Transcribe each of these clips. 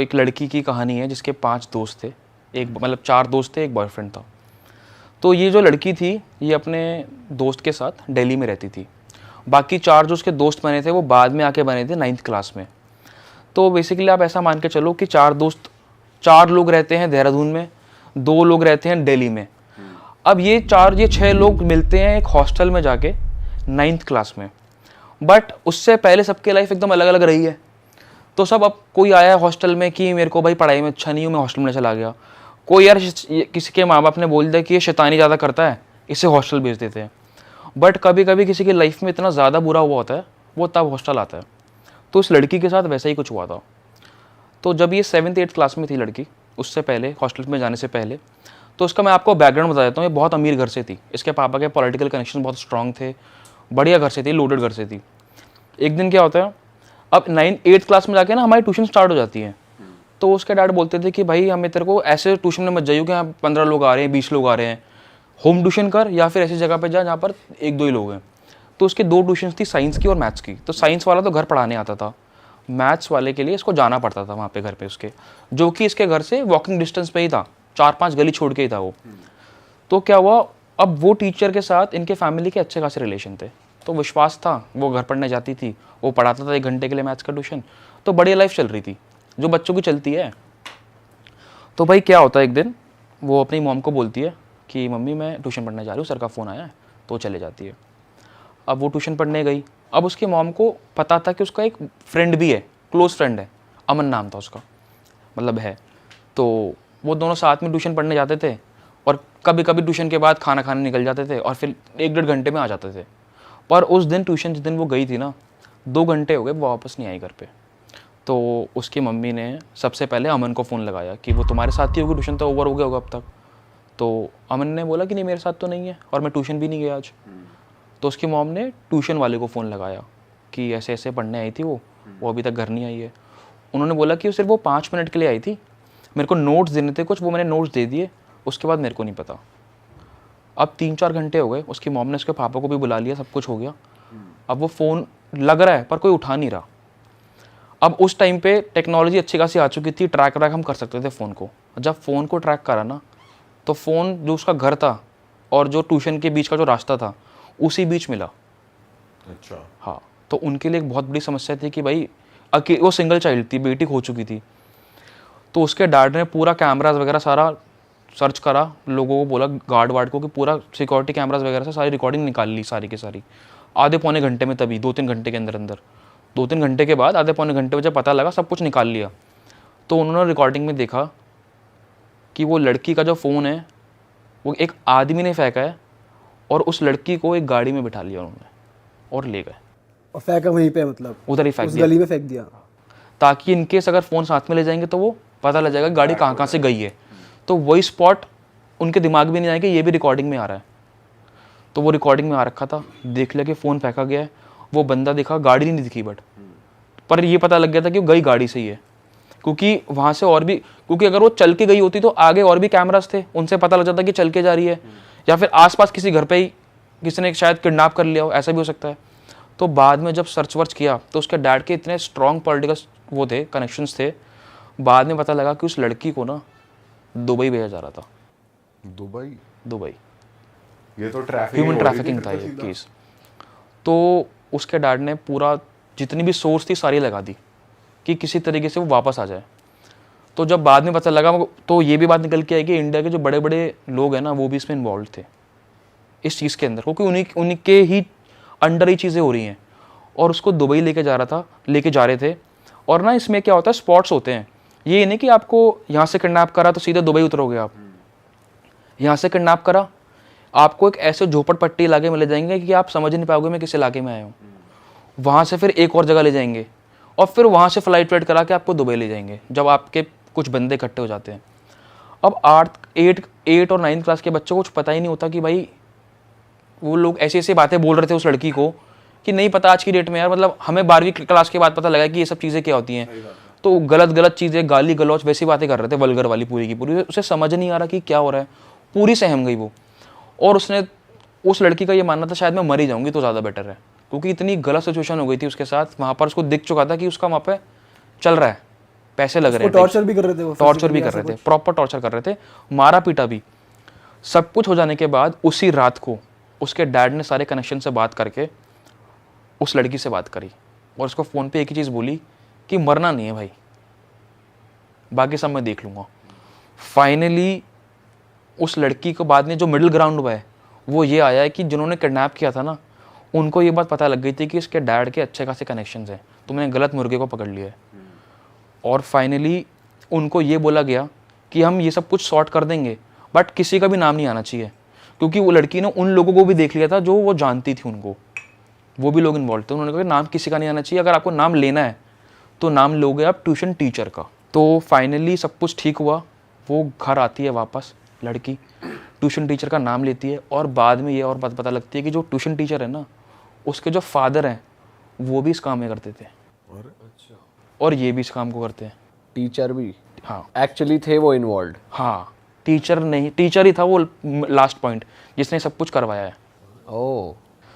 एक लड़की की कहानी है जिसके 5 दोस्त थे, एक मतलब 4 दोस्त थे, एक बॉयफ्रेंड था। तो ये जो लड़की थी ये अपने दोस्त के साथ दिल्ली में रहती थी। बाकी 4 जो उसके दोस्त बने थे वो बाद में आके बने थे 9th क्लास में। तो बेसिकली आप ऐसा मान के चलो कि 4 लोग रहते हैं देहरादून में, 2 लोग रहते हैं दिल्ली में। अब ये 6 लोग मिलते हैं एक हॉस्टल में जाके 9th क्लास में। बट उससे पहले सबकी लाइफ एकदम अलग अलग रही है। तो सब, अब कोई आया हॉस्टल में कि मेरे को भाई पढ़ाई में अच्छा नहीं हूँ, मैं हॉस्टल में चला गया। कोई यार किसी के माँ बाप ने बोल दिया कि ये शैतानी ज़्यादा करता है, इसे हॉस्टल भेज देते हैं। बट कभी कभी किसी की लाइफ में इतना ज़्यादा बुरा हुआ होता है, वो तब हॉस्टल आता है। तो उस लड़की के साथ वैसा ही कुछ हुआ था। तो जब ये 7th 8th क्लास में थी लड़की, उससे पहले हॉस्टल में जाने से पहले, तो उसका मैं आपको बैकग्राउंड बता देता हूँ। ये बहुत अमीर घर से थी, इसके पापा के पॉलिटिकल कनेक्शन बहुत स्ट्रॉन्ग थे, बढ़िया घर से थी, लोडेड घर से थी। एक दिन क्या होता है, अब 9th 8th क्लास में जाके ना हमारी ट्यूशन स्टार्ट हो जाती है। तो उसके डैड बोलते थे कि भाई हमें तेरे को ऐसे ट्यूशन में मत जाइयो कि यहाँ 15 लोग आ रहे हैं, 20 लोग आ रहे हैं, होम ट्यूशन कर या फिर ऐसी जगह पे जा जहाँ पर 1-2 ही लोग हैं। तो उसके 2 ट्यूशन थी, साइंस की और मैथ्स की। तो साइंस वाला तो घर पढ़ाने आता था, मैथ्स वाले के लिए इसको जाना पड़ता था वहाँ पे घर पे उसके, जो कि इसके घर से वॉकिंग डिस्टेंस पे ही था, 4-5 गली छोड़ के ही था वो। तो क्या हुआ, अब वो टीचर के साथ इनके फैमिली के अच्छे खासे रिलेशन थे, तो विश्वास था, वो घर पढ़ने जाती थी, वो पढ़ाता था 1 घंटे के लिए मैथ्स का ट्यूशन, तो बढ़िया लाइफ चल रही थी जो बच्चों की चलती है। तो भाई क्या होता है, एक दिन वो अपनी मॉम को बोलती है कि मम्मी मैं ट्यूशन पढ़ने जा रही हूँ, सर का फ़ोन आया है, तो चले जाती है। अब वो ट्यूशन पढ़ने गई। अब उसकी मॉम को पता था कि उसका एक फ्रेंड भी है, क्लोज फ्रेंड है, अमन नाम था उसका, मतलब है। तो वो दोनों साथ में ट्यूशन पढ़ने जाते थे और कभी कभी ट्यूशन के बाद खाना खाने निकल जाते थे और फिर 1-1.5 घंटे में आ जाते थे। पर उस दिन ट्यूशन जिस दिन वो गई थी ना, 2 घंटे हो गए वो वापस नहीं आई घर पे। तो उसकी मम्मी ने सबसे पहले अमन को फ़ोन लगाया कि वो तुम्हारे साथ ही होगी, ट्यूशन तो ओवर हो गया होगा अब तक। तो अमन ने बोला कि नहीं मेरे साथ तो नहीं है और मैं ट्यूशन भी नहीं गया आज। तो उसकी मॉम ने ट्यूशन वाले को फ़ोन लगाया कि ऐसे ऐसे पढ़ने आई थी वो अभी तक घर नहीं आई है। उन्होंने बोला कि सिर्फ वो 5 मिनट के लिए आई थी, मेरे को नोट्स देने थे कुछ, वो मैंने नोट्स दे दिए, उसके बाद मेरे को नहीं पता। अब 3-4 घंटे हो गए, उसकी मॉम ने उसके पापा को भी बुला लिया, सब कुछ हो गया। अब वो फ़ोन लग रहा है पर कोई उठा नहीं रहा। अब उस टाइम पे टेक्नोलॉजी अच्छी खासी आ चुकी थी, ट्रैक हम कर सकते थे फ़ोन को। जब फ़ोन को ट्रैक करा ना, तो फ़ोन जो उसका घर था और जो ट्यूशन के बीच का जो रास्ता था उसी बीच मिला। अच्छा। हाँ, तो उनके लिए एक बहुत बड़ी समस्या थी कि भाई वो सिंगल चाइल्ड थी, बेटी खो चुकी थी। तो उसके डैड ने पूरा कैमराज वगैरह सारा सर्च करा, लोगों को बोला, गार्ड वार्ड को, कि पूरा सिक्योरिटी कैमराज वगैरह से सारी रिकॉर्डिंग निकाल ली सारी की सारी, आधे पौने घंटे में। तभी 2-3 घंटे के अंदर 2-3 घंटे के बाद, आधे पौने घंटे में जब पता लगा, सब कुछ निकाल लिया। तो उन्होंने रिकॉर्डिंग में देखा कि वो लड़की का जो फ़ोन है वो एक आदमी ने फेंका है और उस लड़की को एक गाड़ी में बिठा लिया उन्होंने और ले गए। और फेंका वहीं पे, मतलब उधर ही फेंक उस दिया, गली में फेंक दिया, ताकि इनकेस अगर फ़ोन साथ में ले जाएंगे तो वो पता लग जाएगा गाड़ी कहाँ कहाँ से गई है। तो वही स्पॉट उनके दिमाग में नहीं आएगा, ये भी रिकॉर्डिंग में आ रहा है। तो वो रिकॉर्डिंग में आ रखा था, देख लिया कि फ़ोन फेंका गया है। वो बंदा दिखा, गाड़ी नहीं दिखी बट पर ये पता लग गया था कि वो गई गाड़ी से ही है, क्योंकि वहाँ से और भी, क्योंकि अगर वो चल के गई होती तो आगे और भी कैमरास थे, उनसे पता लग जाता कि चल के जा रही है, या फिर आसपास किसी घर पे ही किसी ने शायद किडनैप कर लिया हो, ऐसा भी हो सकता है। तो बाद में जब सर्च वर्च किया तो उसके डैड के इतने स्ट्रॉन्ग पॉलिटिकल वो थे, कनेक्शंस थे, बाद में पता लगा कि उस लड़की को ना दुबई भेजा जा रहा था। दुबई ये तो ह्यूमन ट्रैफिकिंग था ये केस। तो उसके डैड ने पूरा जितनी भी सोर्स थी सारी लगा दी कि किसी तरीके से वो वापस आ जाए। तो जब बाद में पता लगा, तो ये भी बात निकल के आई कि इंडिया के जो बड़े बड़े लोग हैं ना, वो भी इसमें इन्वॉल्व थे इस चीज़ के अंदर, क्योंकि उन्हीं के ही अंडर ही चीज़ें हो रही हैं। और उसको दुबई लेके जा रहे थे। और ना इसमें क्या होता है, स्पॉट्स होते हैं, ये नहीं कि आपको यहाँ से किडनैप करा तो सीधे दुबई उतरोगे आप। यहाँ से किडनैप करा, आपको एक ऐसे झोपड़पट्टी इलाके में ले जाएंगे कि आप समझ नहीं पाओगे मैं किस इलाके में आया हूँ। वहाँ से फिर एक और जगह ले जाएंगे और फिर वहाँ से फ्लाइट वेट करा के आपको दुबई ले जाएंगे, जब आपके कुछ बंदे इकट्ठे हो जाते हैं। अब 8 और 9th क्लास के बच्चों को कुछ पता ही नहीं होता कि भाई वो लोग ऐसी ऐसी बातें बोल रहे थे उस लड़की को कि नहीं पता आज की डेट में यार, मतलब हमें 12वीं क्लास के बाद पता लगा कि ये सब चीज़ें क्या होती हैं। तो गलत चीज़ें, गाली गलौच वैसी बातें कर रहे थे, वल्गर वाली पूरी की पूरी। उसे समझ नहीं आ रहा कि क्या हो रहा है, पूरी सहम गई वो। और उसने, उस लड़की का ये मानना था शायद मैं मर ही जाऊँगी तो ज़्यादा बेटर है, क्योंकि इतनी गलत सिचुएशन हो गई थी उसके साथ। वहाँ पर उसको दिख चुका था कि उसका वहाँ पे चल रहा है, पैसे लग रहे हैं, टॉर्चर भी कर रहे थे वो, टॉर्चर भी physically कर ऐसा रहे थे, प्रॉपर टॉर्चर कर रहे थे, मारा पीटा भी। सब कुछ हो जाने के बाद उसी रात को उसके डैड ने सारे कनेक्शन से बात करके उस लड़की से बात करी और उसको फ़ोन पे एक ही चीज़ बोली कि मरना नहीं है भाई, बाकी सब मैं देख लूँगा। फाइनली उस लड़की को बाद में जो मिडिल ग्राउंड हुआ है वो ये आया है कि जिन्होंने किडनैप किया था ना, उनको ये बात पता लग गई थी कि इसके डैड के अच्छे खासे कनेक्शंस हैं, तुमने गलत मुर्गे को पकड़ लिया है। और फाइनली उनको ये बोला गया कि हम ये सब कुछ सॉर्ट कर देंगे, बट किसी का भी नाम नहीं आना चाहिए, क्योंकि वो लड़की ने उन लोगों को भी देख लिया था जो वो जानती थी उनको, वो भी लोग इन्वॉल्व थे। उन्होंने कहा कि नाम किसी का नहीं आना चाहिए, अगर आपको नाम लेना है तो नाम लोगे आप ट्यूशन टीचर का। तो फाइनली सब कुछ ठीक हुआ, वो घर आती है वापस लड़की, ट्यूशन टीचर का नाम लेती है, और बाद में ये और बात पता लगती है कि जो ट्यूशन टीचर है ना, उसके जो फादर हैं वो भी इस काम में करते थे, और ये भी इस काम को करते हैं। टीचर भी हाँ एक्चुअली थे वो इन्वॉल्व। हाँ, टीचर नहीं, टीचर ही था वो लास्ट पॉइंट जिसने सब कुछ करवाया है। ओह,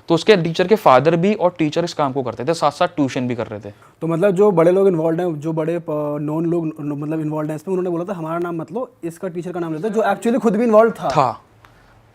तो उसके टीचर के फादर भी और टीचर इस काम को करते थे, साथ साथ ट्यूशन भी कर रहे थे। तो मतलब जो बड़े लोग इन्वॉल्व हैं, जो बड़े नॉन लोग मतलब इन्वॉल्व हैं इसमें, उन्होंने बोला था हमारा नाम मत लो, इसका टीचर का नाम लेते, जो एक्चुअली खुद भी इन्वॉल्व था।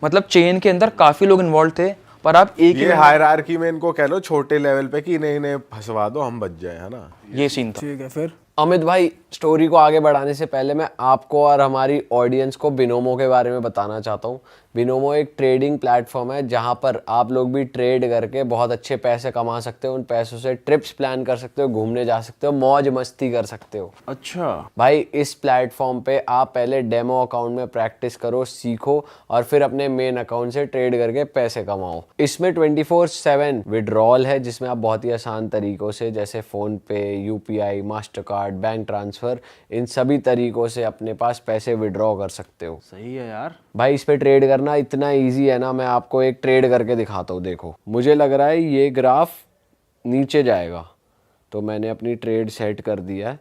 मतलब चेन के अंदर काफी लोग इन्वॉल्व थे, पर आप एक ये हायरार्की में इनको कह लो छोटे लेवल पे कि इन्हें इन्हें फंसवा दो, हम बच जाए, है ना। ये सीन था। ठीक है, फिर अमित भाई, स्टोरी को आगे बढ़ाने से पहले मैं आपको और हमारी ऑडियंस को बिनोमो के बारे में बताना चाहता हूँ। बिनोमो एक ट्रेडिंग प्लेटफॉर्म है जहाँ पर आप लोग भी ट्रेड करके बहुत अच्छे पैसे कमा सकते हो। उन पैसों से ट्रिप्स प्लान कर सकते हो, घूमने जा सकते हो, मौज मस्ती कर सकते हो। अच्छा भाई, इस प्लेटफॉर्म पे आप पहले डेमो अकाउंट में प्रैक्टिस करो, सीखो, और फिर अपने मेन अकाउंट से ट्रेड करके पैसे कमाओ। इसमें 24/7 विड्रॉल है, जिसमें आप बहुत ही आसान तरीकों से, जैसे PhonePe, UPI, master card, bank transfer, इन सभी तरीकों से अपने पास पैसे विड्रॉ कर सकते हो। सही है यार। भाई, इस पे ट्रेड करना इतना इजी है ना, मैं आपको एक ट्रेड करके दिखाता हूँ। देखो, मुझे लग रहा है ये ग्राफ नीचे जाएगा, तो मैंने अपनी ट्रेड सेट कर दिया है।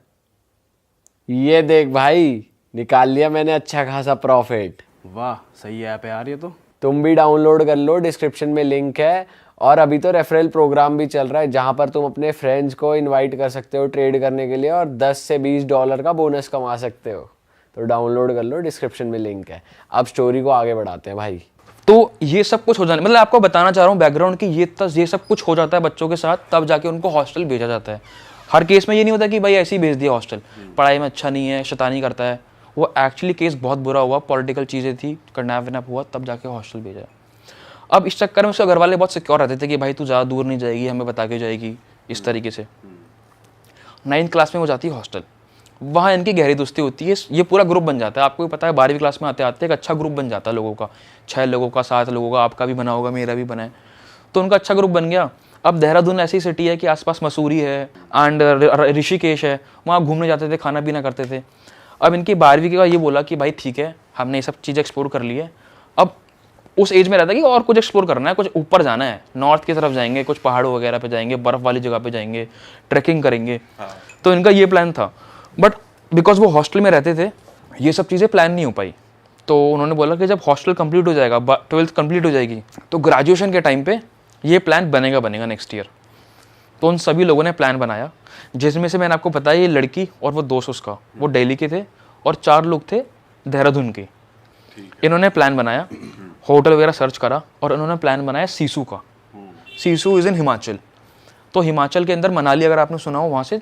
ये देख भाई, निकाल लिया मैंने अच्छा खासा प्रॉफिट। वाह, सही ऐप है यार ये तो। तुम भी डाउनलोड कर लो, डिस्क्रिप्शन में लिंक है। और अभी तो रेफरल प्रोग्राम भी चल रहा है, जहाँ पर तुम अपने फ्रेंड्स को इनवाइट कर सकते हो ट्रेड करने के लिए, और 10 से $20 का बोनस कमा सकते हो। तो डाउनलोड कर लो, डिस्क्रिप्शन में लिंक है। अब स्टोरी को आगे बढ़ाते हैं भाई। तो ये सब कुछ हो जाने, मतलब आपको बताना चाह रहा हूँ बैकग्राउंड कि ये सब कुछ हो जाता है बच्चों के साथ, तब जाके उनको हॉस्टल भेजा जाता है। हर केस में ये नहीं होता कि भाई ऐसे ही भेज दिया हॉस्टल, पढ़ाई में अच्छा नहीं है, शैतानी करता है। वो एक्चुअली केस बहुत बुरा हुआ, पॉलिटिकल चीज़ें थी, किडनैप विडनैप हुआ, तब जाके हॉस्टल भेजा। अब इस चक्कर में उसके घर वाले बहुत सिक्योर रहते थे कि भाई तू ज़्यादा दूर नहीं जाएगी, हमें बता के जाएगी, इस तरीके से। 9th क्लास में वो जाती है हॉस्टल, वहाँ इनकी गहरी दोस्ती होती है, ये पूरा ग्रुप बन जाता है। आपको भी पता है 12वीं क्लास में आते आते एक अच्छा ग्रुप बन जाता है लोगों का, 6 लोगों का, 7 लोगों का, आपका भी बना होगा, मेरा भी बना है, तो उनका अच्छा ग्रुप बन गया। अब देहरादून ऐसी सिटी है कि आसपास मसूरी है एंड ऋषिकेश है, वहाँ घूमने जाते थे, खाना पीना करते थे। अब इनकी 12वीं का ये बोला कि भाई ठीक है, हमने ये सब चीज़ें एक्सप्लोर कर ली है, अब उस एज में रहता है कि और कुछ एक्सप्लोर करना है, कुछ ऊपर जाना है, नॉर्थ की तरफ जाएंगे, कुछ पहाड़ों वगैरह पे जाएंगे, बर्फ़ वाली जगह पे जाएंगे, ट्रैकिंग करेंगे। तो इनका ये प्लान था, बट बिकॉज वो हॉस्टल में रहते थे, ये सब चीज़ें प्लान नहीं हो पाई। तो उन्होंने बोला कि जब हॉस्टल कंप्लीट हो जाएगा, 12th कंप्लीट हो जाएगी, तो ग्रेजुएशन के टाइम पे ये प्लान बनेगा नेक्स्ट ईयर। तो उन सभी लोगों ने प्लान बनाया, जिसमें से मैंने आपको बताया ये लड़की और वो दोस्त उसका, वो दिल्ली के थे, और 4 लोग थे देहरादून के। इन्होंने प्लान बनाया, होटल वगैरह सर्च करा, और इन्होंने प्लान बनाया सीसू का। Sissu is in Himachal. तो हिमाचल के अंदर मनाली, अगर आपने सुना हो, वहाँ से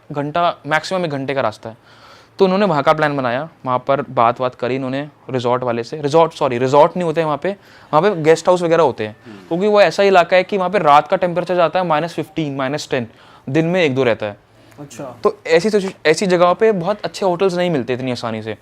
घंटा, मैक्सिमम 1 घंटे का रास्ता है। तो उन्होंने वहाँ का प्लान बनाया, वहाँ पर बात करी इन्होंने रिजॉर्ट वाले से। रिजॉर्ट नहीं होते हैं वहाँ पे गेस्ट हाउस वगैरह होते हैं, क्योंकि वो ऐसा इलाका है कि वहाँ पे रात का टेम्परेचर जाता है -15, -10, दिन में 1-2 रहता है। अच्छा। तो ऐसी जगहों पे बहुत अच्छे होटल्स नहीं मिलते इतनी आसानी से।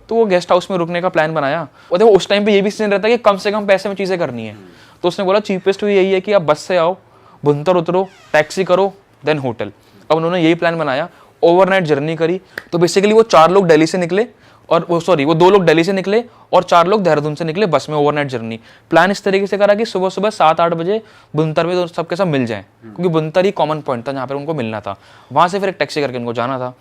तो वो गेस्ट हाउस में रुकने का प्लान बनाया, और देखो उस टाइम पे ये भी सीन रहता है कि कम से कम पैसे में चीज़ें करनी है। तो उसने बोला चीपेस्ट वे यही है कि आप बस से आओ, भुंतर उतरो, टैक्सी करो, देन होटल। अब उन्होंने यही प्लान बनाया, ओवरनाइट जर्नी करी। तो बेसिकली वो 4 लोग दिल्ली से निकले, और वो 2 लोग दिल्ली से निकले और 4 लोग देहरादून से निकले बस में, ओवरनाइट जर्नी। प्लान इस तरीके से करा कि सुबह 7-8 बजे बुनतर में सबके सब मिल जाएं, क्योंकि बुनतर ही कॉमन पॉइंट था जहाँ पर उनको मिलना था। वहाँ से फिर एक टैक्सी करके उनको जाना था।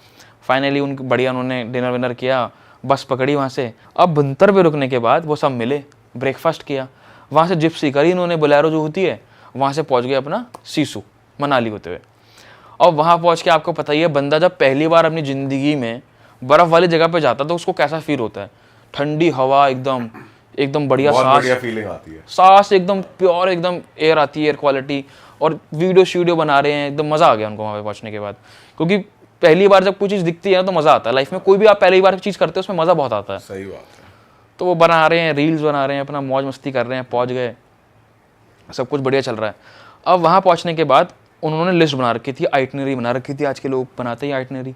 फाइनली उनकी बढ़िया, उन्होंने डिनर विनर किया, बस पकड़ी वहाँ से। अब बुनतर पे रुकने के बाद वो सब मिले, ब्रेकफास्ट किया, वहाँ से जिप्सी करी इन्होंने, बोलेरो जो होती है, वहाँ से पहुँच गए अपना सीसू, मनाली होते हुए। और वहाँ पहुँच के आपको पता ही है, बंदा जब पहली बार अपनी ज़िंदगी में बर्फ़ वाली जगह पे जाता है तो उसको कैसा फील होता है। ठंडी हवा, एकदम एकदम बढ़िया बहुत सांस, बढ़िया फीलिंग आती है। सांस एकदम प्योर, एकदम एयर आती है, एयर क्वालिटी। और वीडियो बना रहे हैं, एकदम मज़ा आ गया उनको वहाँ पे पहुँचने के बाद। क्योंकि पहली बार जब कोई चीज़ दिखती है तो मज़ा आता है। लाइफ में कोई भी आप पहली बार चीज़ करते हो उसमें मज़ा बहुत आता है। सही बात है। तो वो बना रहे हैं, रील्स बना रहे हैं, अपना मौज मस्ती कर रहे हैं, पहुँच गए, सब कुछ बढ़िया चल रहा है। अब वहाँ पहुँचने के बाद उन्होंने लिस्ट बना रखी थी, आइटनरी बना रखी थी। आज के लोग बनाते ही आइटनरी।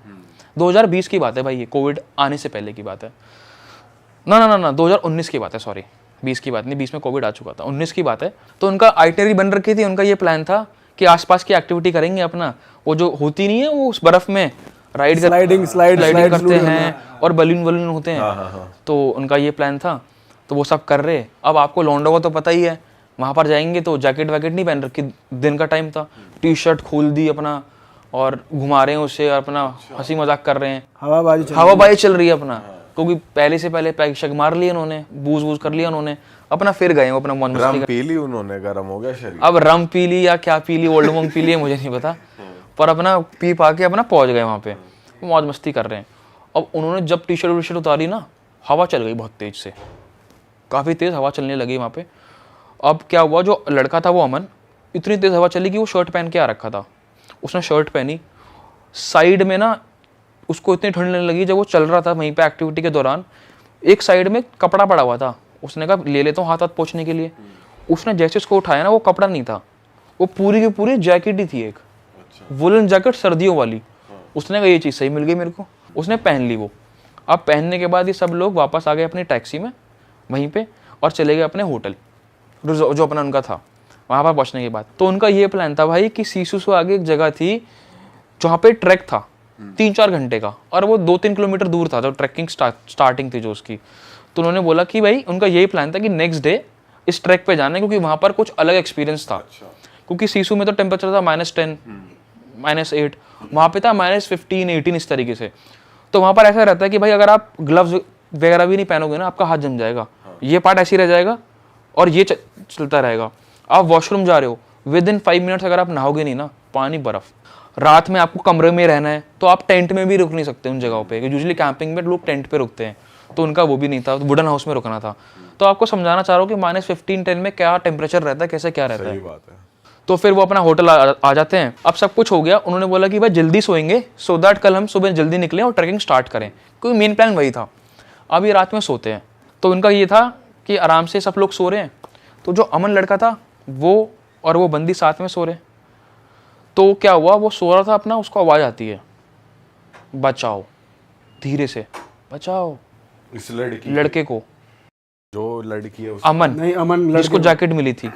2020 की बात है भाई, ये कोविड आने से पहले की बात है। ना 2019 की बात है, सॉरी 20 की बात नहीं, 20 में कोविड आ चुका था, 19 की बात है। तो उनका आइटनरी बन रखी थी। उनका ये प्लान था कि आसपास की एक्टिविटी करेंगे अपना, वो जो होती नहीं है वो उस बर्फ में राइड स्लाइडिंग करते हैं और बलून होते हैं। तो उनका ये प्लान था, तो वो सब कर रहे। अब आपको लौंडों को तो पता ही है, वहाँ पर जाएंगे तो जैकेट वैकेट नहीं पहन रखी, दिन का टाइम था, टी शर्ट खोल दी अपना और घुमा रहे हैं उसे, अपना हंसी मजाक कर रहे हैं, हवाबाजी चल रही है अपना। क्योंकि पहले से पहले पैक शैक मार लिए उन्होंने, बूझ कर लिया उन्होंने, अपना फिर गए वो अपना मौज मस्ती रम पी ली उन्होंने, गर्म हो गया शरीर। अब रम पी ली या क्या पी ली, ओल्ड मोंग पी ली, मुझे नहीं पता, पर अपना पी पा के अपना पहुंच गए वहाँ पे, मौज मस्ती कर रहे हैं। अब उन्होंने जब टी शर्ट उतारी ना, हवा चल गई बहुत तेज से, काफ़ी तेज़ हवा चलने लगी वहाँ पे। अब क्या हुआ, जो लड़का था वो अमन, इतनी तेज़ हवा चली कि वो शर्ट पहन के आ रखा था। उसने शर्ट पहनी, साइड में ना उसको इतनी ठंड लगने लगी जब वो चल रहा था वहीं पे एक्टिविटी के दौरान, एक साइड में कपड़ा पड़ा हुआ था। उसने कहा ले लेता हूँ हाथ पोंछने के लिए। उसने जैसे उसको उठाया ना, वो कपड़ा नहीं था, वो पूरी की पूरी जैकेट ही थी, एक वुलन जैकेट सर्दियों वाली। उसने कहा ये चीज़ सही मिल गई मेरे को, उसने पहन ली वो। अब पहनने के बाद ये सब लोग वापस आ गए अपनी टैक्सी में वहीं पे और चले गए अपने होटल जो अपना उनका था। वहाँ पर पहुँचने के बाद तो उनका ये प्लान था भाई कि सीसू से आगे एक जगह थी जहाँ पे ट्रैक था 3-4 घंटे का, और वो 2-3 किलोमीटर दूर था जो ट्रैकिंग स्टार्टिंग थी जो उसकी। तो उन्होंने बोला कि भाई उनका यही प्लान था कि नेक्स्ट डे इस ट्रैक पे जाना है, क्योंकि वहाँ पर कुछ अलग एक्सपीरियंस था। क्योंकि सीसू में तो टेम्परेचर था -10, -8, वहाँ पे था -15, 18 इस तरीके से। तो वहाँ पर ऐसा रहता है कि भाई अगर आप ग्लव्स वगैरह भी नहीं पहनोगे ना, आपका हाथ जम जाएगा, ये पार्ट ऐसे ही रह जाएगा और ये चलता रहेगा। आप वॉशरूम जा रहे हो, विद इन 5 मिनट्स अगर आप नहाओगे नहीं ना, पानी बर्फ। रात में आपको कमरे में रहना है तो आप टेंट में भी रुक नहीं सकते उन जगहों पे, यूजुअली कैंपिंग में लोग टेंट पे रुकते हैं, तो उनका वो भी नहीं था, तो वुडन हाउस में रुकना था। तो आपको समझाना चाह रहा हूँ कि -15, 10 में क्या टेम्परेचर रहता है, कैसे क्या रहता है। बात है। तो फिर वो अपना होटल आ जाते हैं। अब सब कुछ हो गया, उन्होंने बोला कि भाई जल्दी सोएंगे सो दैट कल हम सुबह जल्दी निकलें और ट्रैकिंग स्टार्ट करें, क्योंकि मेन प्लान वही था। अब ये रात में सोते हैं, तो उनका ये था कि आराम से सब लोग सो रहे हैं, तो जो अमन लड़का था वो और वो बंदी साथ में सो रहे। तो क्या हुआ, वो सो रहा था अपना, उसको आवाज़ आती है बचाओ, धीरे से बचाओ। इस लड़के को, जो लड़की है अमन जिसको जैकेट मिली थी,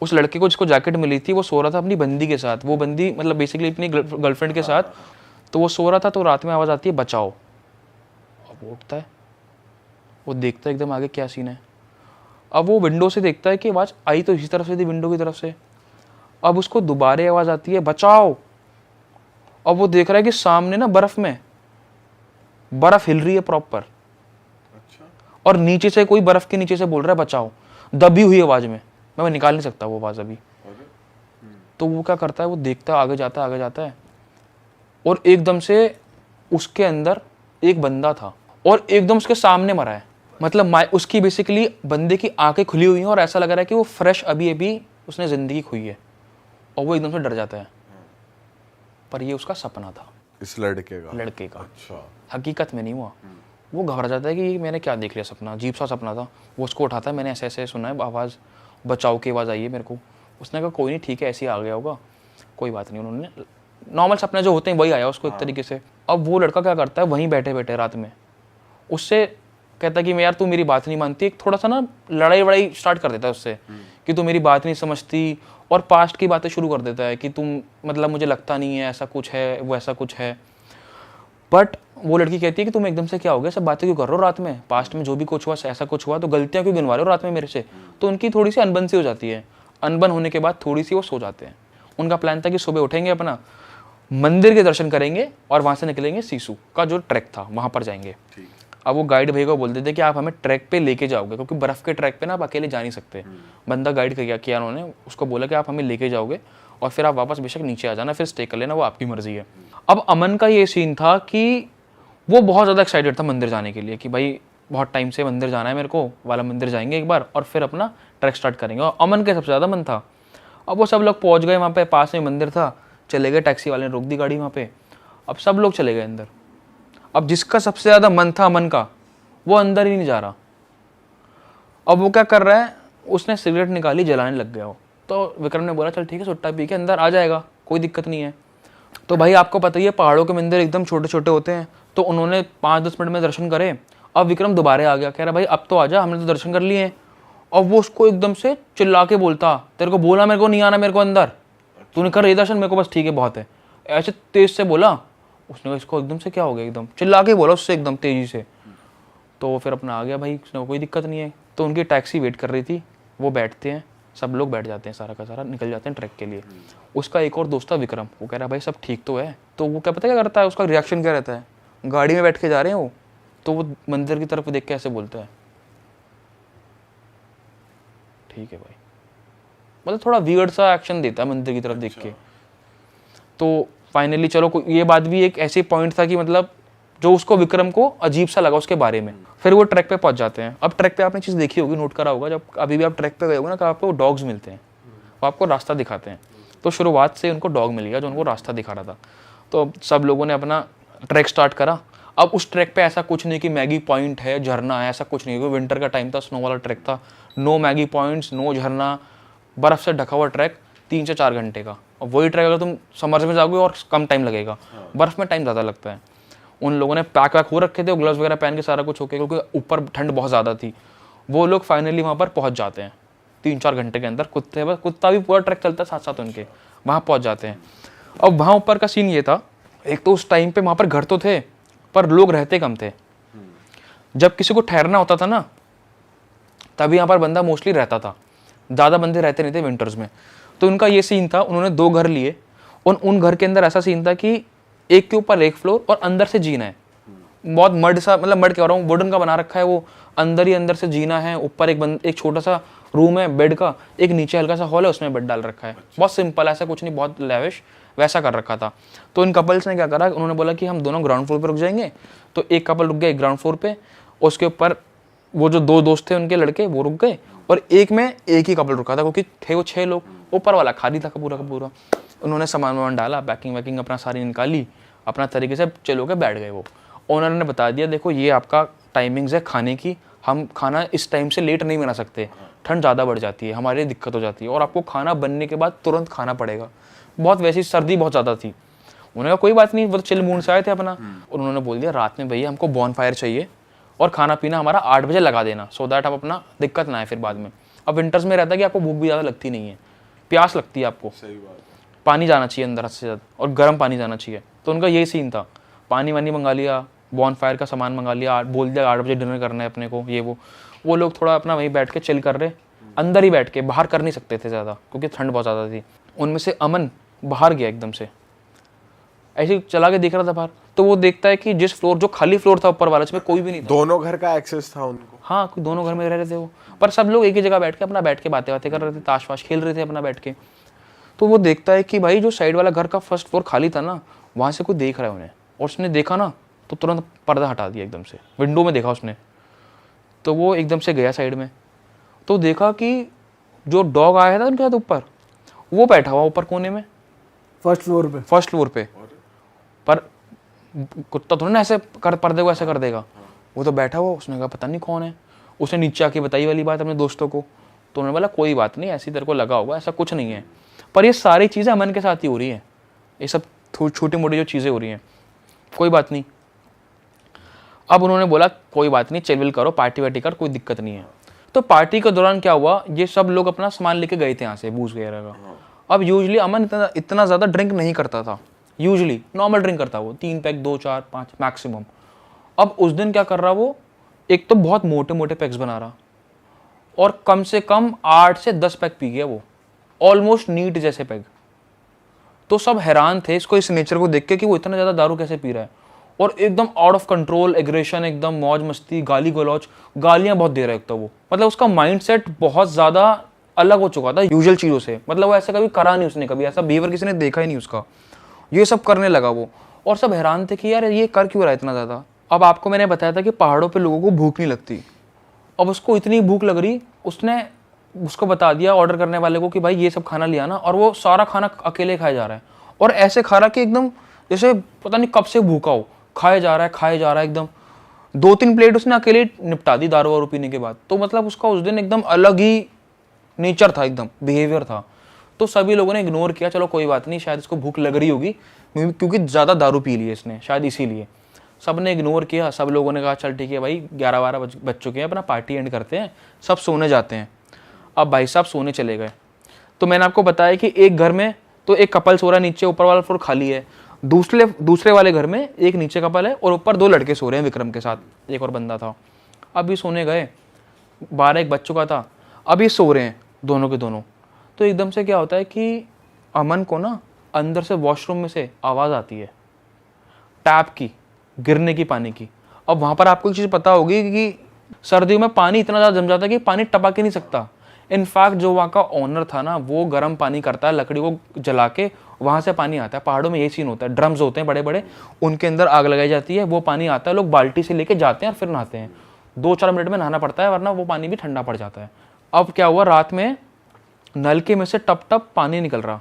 उस लड़के को जिसको जैकेट मिली थी, वो सो रहा था अपनी बंदी के साथ। वो बंदी मतलब बेसिकली अपनी गर्लफ्रेंड के साथ, तो वो सो रहा था। तो रात में आवाज़ आती है बचाओ। अब वो उठता है, वो देखता है एकदम आगे क्या सीन है। अब वो विंडो से देखता है कि आवाज़ आई तो इसी तरफ से थी, विंडो की तरफ से। अब उसको दोबारा आवाज़ आती है बचाओ। अब वो देख रहा है कि सामने ना बर्फ में बर्फ हिल रही है प्रॉपर, और नीचे से कोई बर्फ के नीचे से बोल रहा है बचाओ, दबी हुई आवाज़ में। मैं निकाल नहीं सकता वो आवाज़ अभी। तो वो क्या करता है, वो देखता है, आगे जाता है, और एकदम से उसके अंदर एक बंदा था और एकदम उसके सामने मरा है। मतलब उसकी बेसिकली बंदे की आंखें खुली हुई हैं और ऐसा लग रहा है कि वो फ्रेश अभी उसने ज़िंदगी खोई है, और वो एकदम से डर जाता है। पर ये उसका सपना था, इस लड़के का। अच्छा। हकीकत में नहीं हुआ। वो घबरा जाता है कि मैंने क्या देख लिया, सपना, अजीब सा सपना था। वो उसको उठाता है, मैंने ऐसे ऐसे सुना है आवाज़, बचाओ की आवाज़ आई है मेरे को। उसने कहा कोई नहीं, ठीक है, ऐसे ही आ गया होगा, कोई बात नहीं। उन्होंने नॉर्मल सपने जो होते हैं वही आया उसको एक तरीके से। अब वो लड़का क्या करता है, वहीं बैठे बैठे रात में उससे कहता है कि मैं यार तू मेरी बात नहीं मानती। एक थोड़ा सा ना लड़ाई वड़ाई स्टार्ट कर देता है उससे कि तू मेरी बात नहीं समझती, और पास्ट की बातें शुरू कर देता है कि तुम मतलब मुझे लगता नहीं है, ऐसा कुछ है, वो ऐसा कुछ है। बट वो लड़की कहती है कि तुम एकदम से क्या हो गया, सब बातें क्यों कर रहे हो रात में, पास्ट में जो भी कुछ हुआ, ऐसा कुछ हुआ, तो गलतियां क्यों गिनवा रहे हो रात में मेरे से। तो उनकी थोड़ी सी अनबन सी हो जाती है। अनबन होने के बाद थोड़ी सी वो सो जाते हैं। उनका प्लान था कि सुबह उठेंगे, अपना मंदिर के दर्शन करेंगे और वहाँ से निकलेंगे सीसू का जो ट्रैक था वहाँ पर जाएंगे। अब वो गाइड भैया को बोलते थे कि आप हमें ट्रैक पे लेके जाओगे, क्योंकि बर्फ़ के ट्रैक पे ना आप अकेले जा नहीं सकते। बंदा गाइड किया उन्होंने, उसको बोला कि आप हमें लेके जाओगे और फिर आप वापस बेशक नीचे आ जाना, फिर स्टे कर लेना, वो आपकी मर्जी है। अब अमन का ये सीन था कि वो बहुत ज़्यादा एक्साइटेड था मंदिर जाने के लिए कि भाई बहुत टाइम से मंदिर जाना है मेरे को, वाला मंदिर जाएंगे एक बार और फिर अपना ट्रैक स्टार्ट करेंगे। और अमन का सबसे ज़्यादा मन था। अब वो सब लोग पहुँच गए वहाँ पे, पास में मंदिर था, चले गए, टैक्सी वाले ने रोक दी गाड़ी वहाँ पे। अब सब लोग चले गए अंदर। अब जिसका सबसे ज़्यादा मन था अमन का, वो अंदर ही नहीं जा रहा। अब वो क्या कर रहा है, उसने सिगरेट निकाली, जलाने लग गया वो। तो विक्रम ने बोला चल ठीक है, सुट्टा पी के अंदर आ जाएगा, कोई दिक्कत नहीं है। तो भाई आपको पता ही है पहाड़ों के मंदिर एकदम छोटे छोटे होते हैं, तो उन्होंने 5-10 मिनट में दर्शन करे। अब विक्रम दोबारा आ गया, कह रहा भाई अब तो आजा, हमने तो दर्शन कर लिए हैं। और वो उसको एकदम से चिल्ला के बोलता, तेरे को बोला मेरे को नहीं आना मेरे को अंदर, तूने कर रही दर्शन, मेरे को बस ठीक है बहुत है, ऐसे तेज से बोला। उसने कहा इसको एकदम से क्या हो गया, एकदम चिल्ला के बोला उससे एकदम तेजी से। तो फिर अपना आ गया भाई, उसने कोई दिक्कत नहीं है। तो उनकी टैक्सी वेट कर रही थी, वो बैठते हैं, सब लोग बैठ जाते हैं, सारा का सारा निकल जाते हैं ट्रैक के लिए। उसका एक और दोस्त था विक्रम, वो कह रहा भाई सब ठीक तो है। तो वो क्या पता क्या करता है, उसका रिएक्शन क्या रहता है, गाड़ी में बैठ के जा रहे हैं वो, तो वो मंदिर की तरफ देख के ऐसे बोलता है ठीक है भाई, मतलब थोड़ा वियर्ड सा एक्शन देता है मंदिर की तरफ देख के। तो फाइनली चलो, ये बात भी एक ऐसी पॉइंट था कि मतलब जो उसको विक्रम को अजीब सा लगा उसके बारे में। फिर वो ट्रैक पे पहुंच जाते हैं। अब ट्रैक पे आपने चीज़ देखी होगी, नोट करा होगा, जब अभी भी आप ट्रैक पे गए होगे ना, तो आपको डॉग्स मिलते हैं, वो आपको रास्ता दिखाते हैं। तो शुरुआत से उनको डॉग मिल गया जो उनको रास्ता दिखा रहा था। तो सब लोगों ने अपना ट्रैक स्टार्ट करा। अब उस ट्रैक पे ऐसा कुछ नहीं कि मैगी पॉइंट है, झरना है, ऐसा कुछ नहीं, क्योंकि विंटर का टाइम था, स्नो वाला ट्रैक था। नो मैगी पॉइंट्स, नो झरना, बर्फ़ से ढका हुआ ट्रैक, 3 से 4 घंटे का। और वही ट्रैक अगर तुम समर में जाओगे और कम टाइम लगेगा, बर्फ़ में टाइम ज़्यादा लगता है। उन लोगों ने पैक वैक हो रखे थे, ग्लव्स वगैरह पहन के सारा कुछ होके, क्योंकि ऊपर ठंड बहुत ज़्यादा थी। वो लोग फाइनली वहाँ पर पहुँच जाते हैं 3-4 घंटे के अंदर। कुत्ता भी पूरा ट्रैक चलता है साथ साथ उनके, वहाँ पहुँच जाते हैं। अब वहाँ ऊपर का सीन ये था, एक तो उस टाइम पे वहाँ पर घर तो थे पर लोग रहते कम थे। जब किसी को ठहरना होता था ना, तभी यहाँ पर बंदा मोस्टली रहता था, ज़्यादा बंदे रहते नहीं थे विंटर्स में। तो उनका ये सीन था, उन्होंने 2 घर लिए। उन घर के अंदर ऐसा सीन था कि एक के ऊपर एक फ्लोर और अंदर से जीना है। बहुत मड सा, मतलब मड कह रहा हूँ, वुडन का बना रखा है वो, अंदर ही अंदर से जीना है। ऊपर एक छोटा सा रूम है बेड का, एक नीचे हल्का सा हॉल है, उसमें बेड डाल रखा है। बहुत सिंपल, ऐसा कुछ नहीं बहुत लेविश, वैसा कर रखा था। तो इन कपल्स ने क्या करा, उन्होंने बोला कि हम दोनों ग्राउंड फ्लोर पर रुक जाएंगे। तो एक कपल रुक गया ग्राउंड फ्लोर पे, उसके ऊपर वो जो 2 दोस्त थे उनके लड़के वो रुक गए, और एक में एक ही कपल रुका था, क्योंकि थे वो 6 लोग। ऊपर वाला खाली था पूरा का पूरा। उन्होंने सामान वामान डाला, पैकिंग वैकिंग अपना सारी निकाली, अपना तरीके से चलो के बैठ गए। वो ओनर ने बता दिया देखो ये आपका टाइमिंग्स है खाने की, हम खाना इस टाइम से लेट नहीं बना सकते, ठंड ज़्यादा बढ़ जाती है, हमारे लिए दिक्कत हो जाती है, और आपको खाना बनने के बाद तुरंत खाना पड़ेगा। बहुत वैसी सर्दी बहुत ज़्यादा थी। उन्होंने कहा कोई बात नहीं, वो तो चिल मूड से आए थे अपना। और उन्होंने बोल दिया रात में भैया हमको बॉनफायर चाहिए और खाना पीना हमारा 8 बजे लगा देना, सो दैट हम अपना दिक्कत ना आए फिर बाद में। अब विंटर्स में रहता है कि आपको भूख भी ज़्यादा लगती नहीं है, प्यास लगती है आपको, सही बात है। पानी जाना चाहिए अंदर से ज़्यादा, और गर्म पानी जाना चाहिए। तो उनका यही सीन था, पानी वानी मंगा लिया, बॉनफायर का सामान मंगा लिया, बोल दिया 8 बजे डिनर करना है अपने को, ये वो लोग थोड़ा अपना वहीं बैठ के चिल कर रहे, अंदर ही बैठ के, बाहर कर नहीं सकते थे ज़्यादा क्योंकि ठंड बहुत ज़्यादा थी। उनमें से अमन बाहर गया एकदम से, ऐसे चला के देख रहा था बाहर। तो वो देखता है कि जिस फ्लोर, जो खाली फ्लोर था ऊपर वाला, जिसमें कोई भी नहीं था, दोनों घर का एक्सेस था उनको। हाँ दोनों घर में रह रहे थे वो, पर सब लोग एक ही जगह बैठ के बातें कर रहे थे, ताश वाश खेल रहे थे अपना बैठ के। तो वो देखता है कि भाई जो साइड वाला घर का फर्स्ट फ्लोर खाली था ना, वहाँ से कोई देख रहा है उन्हें, और उसने देखा ना तो तुरंत पर्दा हटा दिया एकदम से, विंडो में देखा उसने। तो वो एकदम से गया साइड में, तो देखा कि जो डॉग आया था उनके साथ ऊपर, वो बैठा हुआ ऊपर कोने में, फर्स्ट फ्लोर पे। पर कुत्ता थोड़ा ना ऐसे कर पर्दे को ऐसे कर देगा, वो तो बैठा हुआ। उसने कहा पता नहीं कौन है। उसने नीचे आके बताई वाली बात अपने दोस्तों को, तो उन्होंने बोला कोई बात नहीं, ऐसी तेरे को लगा होगा, ऐसा कुछ नहीं है। पर ये सारी चीज़ें अमन के साथ ही हो रही हैं, ये सब छोटी मोटी जो चीज़ें हो रही हैं, कोई बात नहीं। अब उन्होंने बोला कोई बात नहीं, चिल विल करो, पार्टी वार्टी कर, कोई दिक्कत नहीं है। तो पार्टी के दौरान क्या हुआ, ये सब लोग अपना सामान लेके गए थे यहाँ से, बूझ वगैरह का। अब यूजली अमन इतना ज़्यादा ड्रिंक नहीं करता था, यूजली नॉर्मल ड्रिंक करता वो, 3 पैक 2 4 5 मैक्सिमम। अब उस दिन क्या कर रहा वो, एक तो बहुत मोटे मोटे पैक्स बना रहा, और कम से कम 8 से 10 पैक पी गया वो, ऑलमोस्ट नीट जैसे पैक। तो सब हैरान थे इसको, इस नेचर को देख के कि वो इतना ज़्यादा दारू कैसे पी रहा है, और एकदम आउट ऑफ कंट्रोल एग्रेशन, एकदम मौज मस्ती, गाली गलौज, गालियाँ बहुत दे रहा है एक तो वो, मतलब उसका माइंड सेट बहुत ज़्यादा अलग हो चुका था यूजुअल चीज़ों से, मतलब वो ऐसा कभी करा नहीं उसने, कभी ऐसा बिहेवियर किसी ने देखा ही नहीं उसका, ये सब करने लगा वो। और सब हैरान थे कि यार ये कर क्यों रहा है इतना ज़्यादा। अब आपको मैंने बताया था कि पहाड़ों पे लोगों को भूख नहीं लगती, अब उसको इतनी भूख लग रही, उसने उसको बता दिया ऑर्डर करने वाले को कि भाई ये सब खाना लिया ना, और वो सारा खाना अकेले खाया जा रहा है, और ऐसे खा रहा कि एकदम जैसे पता नहीं कब से भूखा हो, खाए जा रहा है एकदम। 2-3 प्लेट उसने अकेले निपटा दी दारू वारू पीने के बाद। तो मतलब उसका उस दिन एकदम अलग ही नेचर था, एकदम बिहेवियर था। तो सभी लोगों ने इग्नोर किया, चलो कोई बात नहीं, शायद इसको भूख लग रही होगी क्योंकि ज़्यादा दारू पी ली है इसने, शायद इसीलिए। सब ने इग्नोर किया, सब लोगों ने कहा चल ठीक है भाई 11-12 बज चुके हैं, अपना पार्टी एंड करते हैं, सब सोने जाते हैं। अब भाई साहब सोने चले गए। तो मैंने आपको बताया कि एक घर में तो एक कपल सो रहा है, नीचे ऊपर वाला फ्लोर खाली है, दूसरे वाले घर में एक नीचे कपल है और ऊपर 2 लड़के सो रहे हैं विक्रम के साथ, एक और बंदा था। अब ये सोने गए, 12-1 बज चुका था, अब ये सो रहे हैं दोनों के दोनों। तो एकदम से क्या होता है कि अमन को ना अंदर से वॉशरूम में से आवाज़ आती है टैप की, गिरने की, पानी की। अब वहाँ पर आपको एक चीज़ पता होगी कि सर्दियों में पानी इतना ज़्यादा जम जाता है कि पानी टपक ही नहीं सकता। इनफैक्ट जो वहाँ का ओनर था ना, वो गर्म पानी करता है, लकड़ी को जला के वहाँ से पानी आता है। पहाड़ों में ये सीन होता है, ड्रम्स होते हैं बड़े बड़े, उनके अंदर आग लगाई जाती है, वो पानी आता है, लोग बाल्टी से लेके जाते हैं और फिर नहाते हैं। 2-4 मिनट में नहाना पड़ता है, वरना वो पानी भी ठंडा पड़ जाता है। अब क्या हुआ, रात में नलके में से टप टप पानी निकल रहा,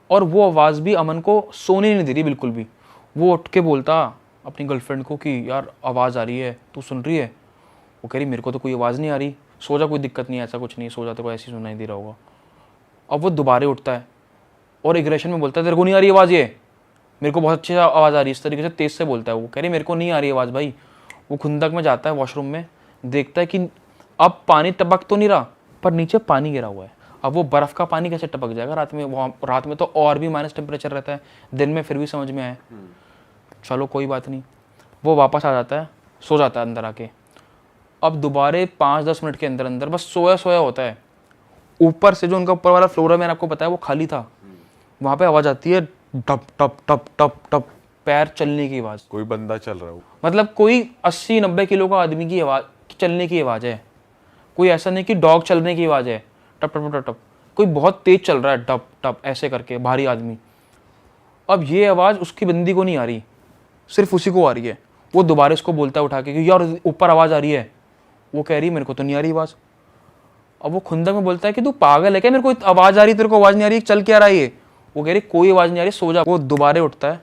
और वो आवाज़ भी अमन को सोने नहीं दे रही बिल्कुल भी। वो उठ के बोलता अपनी गर्लफ्रेंड को कि यार आवाज़ आ रही है, तू सुन रही है? वो कह रही मेरे को तो कोई आवाज़ नहीं आ रही, सो जा, कोई दिक्कत नहीं है, ऐसा कुछ नहीं, सो जा, तेरे को ऐसे ही सुनाई दे रहा होगा। अब वो दोबारा उठता है और एग्रेशन में बोलता है तेरे को नहीं आ रही आवाज़, ये मेरे को बहुत अच्छी आवाज़ आ रही है, इस तरीके से तेज़ से बोलता है। वो कह रही मेरे को नहीं आ रही आवाज़ भाई। वो खुंदक में जाता है वॉशरूम में, देखता है कि अब पानी टपक तो नहीं रहा, पर नीचे पानी गिरा हुआ है। अब वो बर्फ़ का पानी कैसे टपक जाएगा रात में? वहाँ रात में तो और भी माइनस टेम्परेचर रहता है, दिन में फिर भी समझ में आए। चलो कोई बात नहीं, वो वापस आ जाता है, सो जाता है अंदर आके। अब दोबारे 5-10 मिनट के अंदर अंदर बस सोया सोया होता है। ऊपर से जो उनका ऊपर वाला फ्लोर है, मैंने आपको बताया वो खाली था, वहाँ पे आवाज़ आती है टप टप टप टप टप, पैर चलने की आवाज़। कोई बंदा चल रहा हो, मतलब कोई 80-90 किलो का आदमी की आवाज़, चलने की आवाज़ है। कोई ऐसा नहीं कि डॉग चलने की आवाज़ है टप टप टप टप, कोई बहुत तेज चल रहा है टप टप ऐसे करके, भारी आदमी। अब ये आवाज़ उसकी बंदी को नहीं आ रही, सिर्फ उसी को आ रही है। वो दोबारा इसको बोलता है उठा के कि यार ऊपर आवाज़ आ रही है। वो कह रही मेरे को तो नहीं आ रही आवाज़। अब वो खुंदक में बोलता है कि तू पागल है क्या, मेरे को आवाज़ आ रही, तेरे को आवाज़ नहीं आ रही, चल क्या रहा है ये? वो कह रही कोई आवाज़ नहीं आ रही, सो जा। वो दोबारा उठता है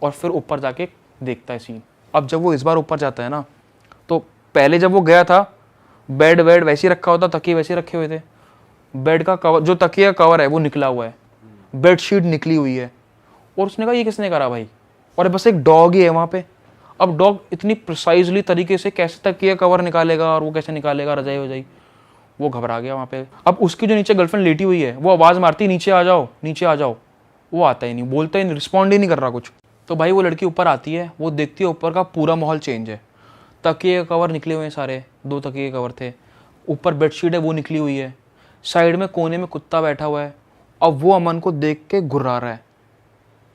और फिर ऊपर जाके देखता है सीन। अब जब वो इस बार ऊपर जाता है ना, तो पहले जब वो गया था बेड वेड वैसे ही रखा होता, तकिए वैसे रखे हुए थे, बेड का कवर, जो तकिए का कवर है वो निकला हुआ है, बेडशीट निकली हुई है। और उसने कहा ये किसने करा भाई? और बस एक डॉग ही है वहाँ पे। अब डॉग इतनी प्रिसाइजली तरीके से कैसे तकिए कवर निकालेगा, और वो कैसे निकालेगा रजाई वजाई? वो घबरा गया वहाँ पे। अब उसकी जो नीचे गर्लफ्रेंड लेटी हुई है, वो आवाज़ मारती नीचे आ जाओ, नीचे आ जाओ। वो आता ही नहीं, बोलता ही नहीं, रिस्पॉन्ड ही नहीं कर रहा कुछ। तो भाई वो लड़की ऊपर आती है, वो देखती है ऊपर का पूरा माहौल चेंज है। तकिए कवर निकले हुए हैं सारे, 2 तकिए कवर थे, ऊपर बेडशीट है वो निकली हुई है, साइड में कोने में कुत्ता बैठा हुआ है। अब वो अमन को देख के घुर्रा रहा है,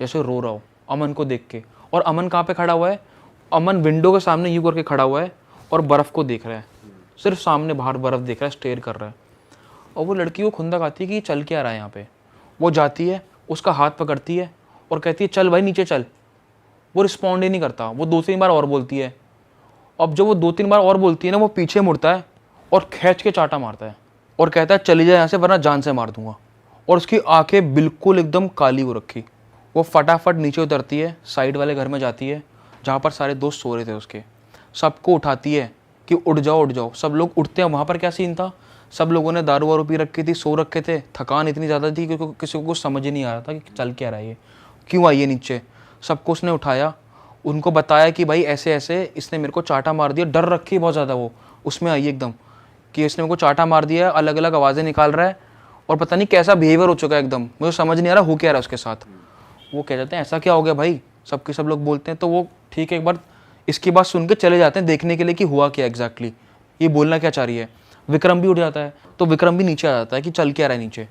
जैसे रो रहा हो अमन को देख के। और अमन कहाँ पे खड़ा हुआ है? अमन विंडो के सामने यूँ करके खड़ा हुआ है और बर्फ़ को देख रहा है, सिर्फ सामने बाहर बर्फ़ देख रहा है, स्टेयर कर रहा है। और वो लड़की को खुंदक आती है कि चल क्या रहा है यहाँ पे। वो जाती है, उसका हाथ पकड़ती है और कहती है चल भाई नीचे चल। वो रिस्पॉन्ड ही नहीं करता। वो 2-3 बार और बोलती है। अब जब वो 2-3 बार और बोलती है ना, वो पीछे मुड़ता है और खींच के चाटा मारता है और कहता है चली जाए यहाँ से वरना जान से मार दूंगा। और उसकी आंखें बिल्कुल एकदम काली हो रखी। वो फटाफट नीचे उतरती है, साइड वाले घर में जाती है जहाँ पर सारे दोस्त सो रहे थे उसके, सबको उठाती है कि उठ जाओ उठ जाओ। सब लोग उठते हैं। वहाँ पर क्या सीन था, सब लोगों ने दारू वारू पी रखी थी, सो रखे थे, थकान इतनी ज़्यादा थी क्योंकि किसी को कुछ समझ ही नहीं आ रहा था कि चल क्या रहा है ये, क्यों आई है नीचे। सबको उसने उठाया, उनको बताया कि भाई ऐसे ऐसे इसने मेरे को चाटा मार दिया। डर रखी बहुत ज़्यादा वो, उसमें आई एकदम कि इसने मेरे को चाटा मार दिया, अलग अलग आवाज़ें निकाल रहा है और पता नहीं कैसा बिहेवियर हो चुका है एकदम, मुझे समझ नहीं आ रहा हो क्या रहा है उसके साथ। वो कह जाते हैं ऐसा क्या हो गया भाई, सबके सब लोग बोलते हैं। तो वो ठीक है, एक बार इसकी बात सुन के चले जाते हैं देखने के लिए कि हुआ क्या एग्जैक्टली, ये बोलना क्या चाह रही है। विक्रम भी उठ जाता है, तो विक्रम भी नीचे आ जाता है कि चल क्या रहा है नीचे।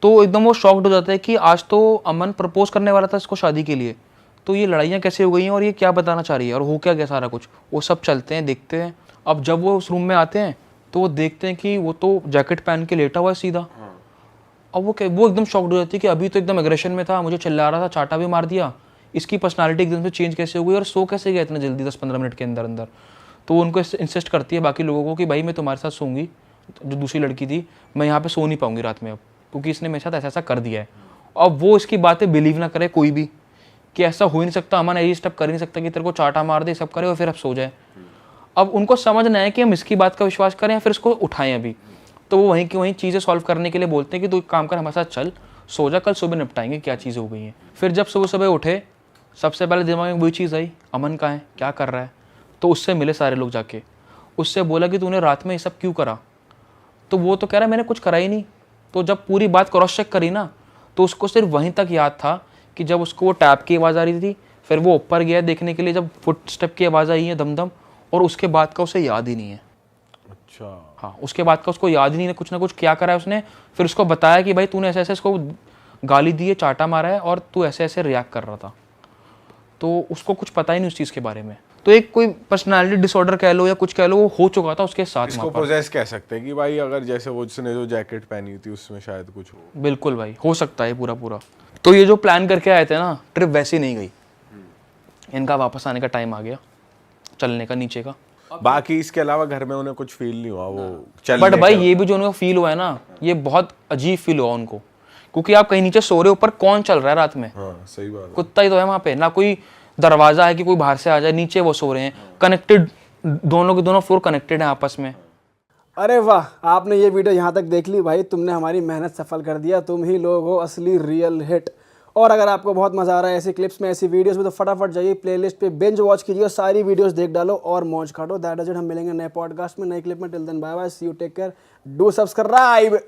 तो एकदम वो शॉक्ड हो जाता है कि आज तो अमन प्रपोज करने वाला था इसको शादी के लिए, तो ये लड़ाइयाँ कैसे हो गई हैं और ये क्या बताना चाह रही है और हो क्या गया सारा कुछ। वो सब चलते हैं, देखते हैं। अब जब वो उस रूम में आते हैं तो वो देखते हैं कि वो तो जैकेट पहन के लेटा हुआ है सीधा। अब वो एकदम शॉक्ड हो जाती है कि अभी तो एकदम एग्रेशन में था, मुझे चिल्ला रहा था, चाटा भी मार दिया, इसकी पर्सनालिटी एकदम से चेंज कैसे हो गई और सो कैसे गया इतना जल्दी 10-15 मिनट के अंदर अंदर। तो वो उनको इंसिस्ट करती है बाकी लोगों को कि भाई मैं तुम्हारे साथ सोऊंगी, जो दूसरी लड़की थी, मैं यहाँ पे सो नहीं पाऊंगी रात में अब, क्योंकि इसने मेरे साथ ऐसा ऐसा कर दिया है। अब वो इसकी बातें बिलीव ना करे कोई भी कि ऐसा हो ही नहीं सकता, अमन ये स्टेप कर ही नहीं सकता कि तेरे को चाटा मार दे, सब करे और फिर अब सो जाए। अब उनको समझना है कि हम इसकी बात का विश्वास करें या फिर इसको उठाएं अभी। तो वो वहीं की वहीं चीज़ें सॉल्व करने के लिए बोलते हैं कि तू एक काम कर, हमारे साथ चल, सो जा, कल सुबह निपटाएंगे क्या चीज़ें हो गई हैं। फिर जब सुबह सुबह उठे, सबसे पहले दिमाग में वही चीज़ आई, अमन कहाँ है, क्या कर रहा है। तो उससे मिले सारे लोग जाके, उससे बोला कि तूने रात में ये सब क्यों करा। तो वो तो कह रहा है मैंने कुछ करा ही नहीं। तो जब पूरी बात क्रॉस चेक करी ना, तो उसको सिर्फ वहीं तक याद था कि जब उसको वो टैप की आवाज़ आ रही थी, फिर वो ऊपर गया देखने के लिए, जब फुट स्टेप की आवाज़ आई है दम दम, और उसके बाद का उसे याद ही नहीं है। अच्छा। हाँ, उसके बाद का उसको याद ही नहीं है, कुछ ना कुछ क्या करा है उसने। फिर उसको बताया कि भाई तूने ऐसे ऐसे इसको गाली दी है, चाटा मारा है और तू ऐसे ऐसे रिएक्ट कर रहा था। तो उसको कुछ पता ही नहीं उस चीज़ के बारे में। तो एक कोई पर्सनालिटी डिसऑर्डर कह लो या कुछ कह लो, वो हो चुका था उसके साथ इसको वहाँ पर। पोजेस कह सकते हैं कि भाई अगर जैसे वो जिसने जो जैकेट पहनी थी उसमें शायद कुछ हो। बिल्कुल भाई, हो सकता है पूरा पूरा। तो ये जो प्लान करके आए थे ना, ट्रिप वैसी नहीं गई। इनका वापस आने का टाइम आ गया, चलने का नीचे का। बाकी इसके अलावा घर में उन्हें कुछ फील नहीं हुआ वो चल। बट भाई ये भी जो उनको फील हुआ है ना, ये बहुत अजीब फील हुआ उनको, क्योंकि आप कहीं नीचे सो रहे हो, ऊपर कौन चल रहा है रात में? हाँ सही बात है। कुत्ता ही तो है वहाँ पे, ना कोई दरवाजा है कि कोई बाहर से आ जाए। नीचे वो सो रहे हैं, कनेक्टेड, दोनों के दोनों फ्लोर कनेक्टेड हैं आपस में। अरे वाह, आपने ये वीडियो यहाँ तक देख ली भाई, तुमने हमारी मेहनत सफल कर दिया, तुम ही लोग हो असली रियल हिट। और अगर आपको बहुत मज़ा आ रहा है ऐसी क्लिप्स में, ऐसी वीडियोस में, तो फटाफट जाइए प्लेलिस्ट पे बिंज वॉच कीजिए और सारी वीडियोस देख डालो और मौज काटो। That is it. हम मिलेंगे नए पॉडकास्ट में, नए क्लिप में। Till then bye bye, see you, take care, do subscribe.